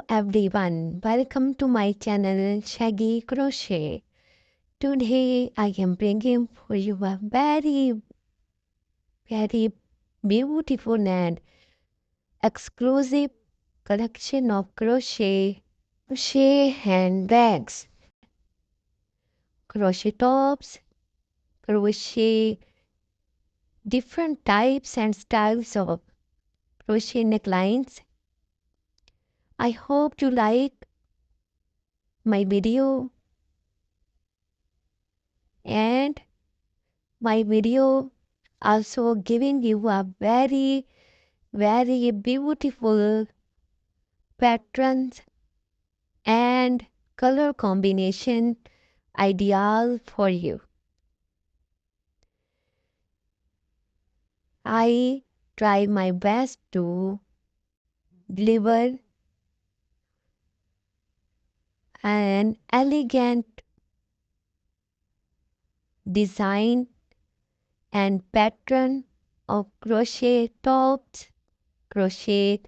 everyone, welcome to my channel Shaggy Crochet. Today I am bringing for you a very beautiful and exclusive collection of crochet handbags, crochet tops, crochet different types and styles of crochet necklines. I hope you like my video, and my video also giving you a very beautiful patterns and color combination ideal for you. I try my best to deliver an elegant design and pattern of crochet tops, crochet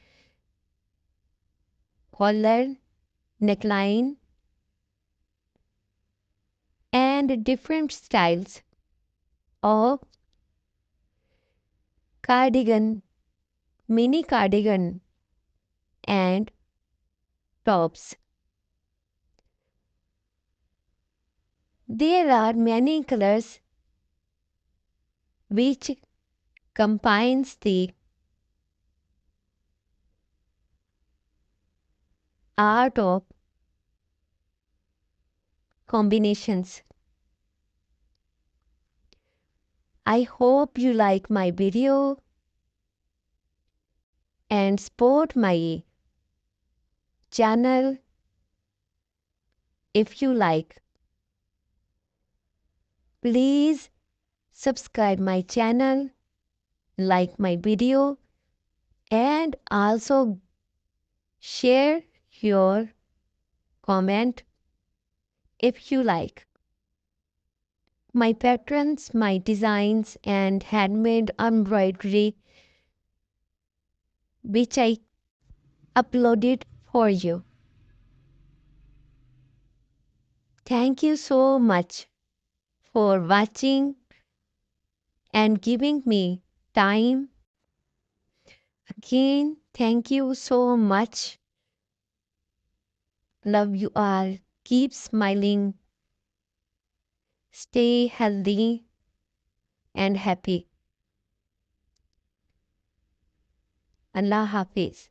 collar, neckline, and different styles of cardigan, mini cardigan, and tops. There are many colors which combines the art of combinations. I hope you like my video and support my channel if you like. Please subscribe my channel, like my video, and also share your comment if you like. My patterns, my designs, and handmade embroidery which I uploaded for you. Thank you so much for watching and giving me time. Again, thank you so much. Love you all. Keep smiling. Stay healthy and happy. Allah Hafiz.